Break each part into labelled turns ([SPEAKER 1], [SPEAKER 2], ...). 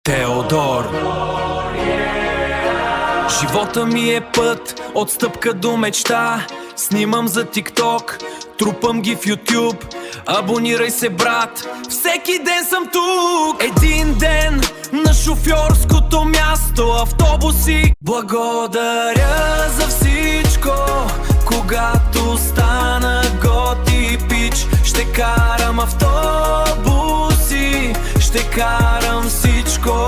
[SPEAKER 1] Теодор. Живота ми е път, от стъпка до мечта. Снимам за TikTok, трупам ги в YouTube. Абонирай се, брат, всеки ден съм тук. Един ден на шофьорското място, автобуси. Благодаря за всичко, когато стана готи пич. Ще карам автобуси, ще карам всичко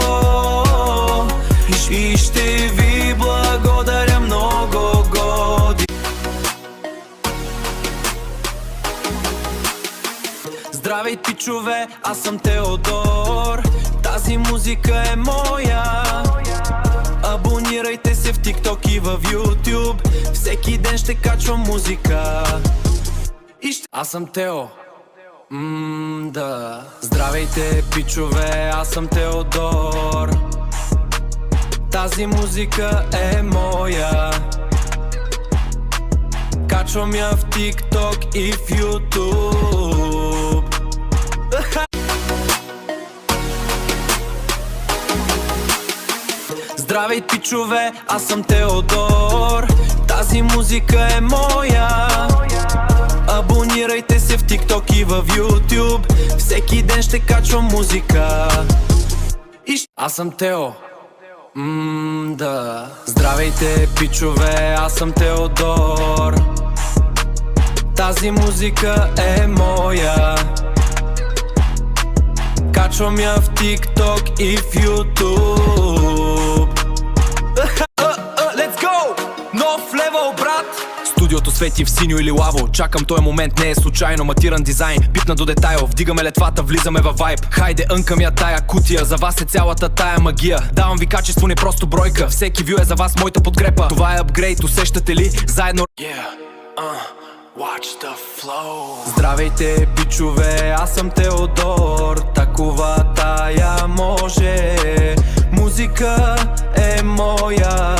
[SPEAKER 1] и ще ви благодаря много години. Здравей, пичове, аз съм Теодор. Тази музика е моя. Абонирайте се в TikTok и в YouTube. Всеки ден ще качвам музика. Аз съм Тео. Да. Здравейте, пичове, аз съм Теодор. Тази музика е моя. Качвам я в TikTok и в YouTube. Здравей, пичове, аз съм Теодор. Тази музика е моя. Абонирайте се в TikTok и в YouTube. Всеки ден ще качвам музика. Аз съм Тео. Да. Здравейте, пичове, аз съм Теодор. Тази музика е моя. Качвам я в TikTok и в YouTube. Let's go! Нов левел, брат! Студиото свети в синьо или лаво. Чакам този момент, не е случайно. Матиран дизайн, пипна до детайл. Вдигаме летвата, влизаме във вайб. Хайде,ънкам я тая кутия. За вас е цялата тая магия. Давам ви качество, не просто бройка. Всеки вю е за вас моята подкрепа. Това е апгрейд, усещате ли? Заедно. Watch the flow. Здравейте, пичове, аз съм Теодор. Такова тая може. Музика е моя.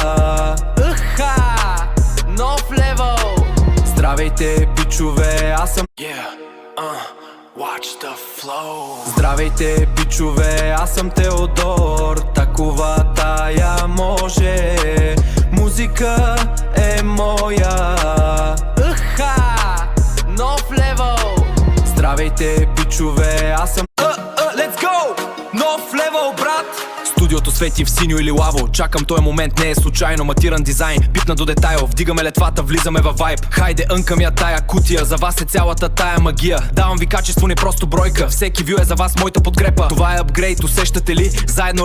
[SPEAKER 1] Нов левел. Здравейте, пичове, аз съм Watch the flow. Здравейте, пичове, аз съм Теодор. Такова тая може. Музика е моя. Нов левел. Здравейте, пичове, аз съм Let's go! Нов левел, брат! Студиото свети в синьо или лаво. Чакам този момент, не е случайно. Матиран дизайн, пипна до детайл. Вдигаме летвата, влизаме във вайб. Хайде,ънкам я тая кутия. За вас е цялата тая магия. Давам ви качество, не просто бройка. Всеки вю е за вас моята подкрепа. Това е апгрейд, усещате ли? Заедно.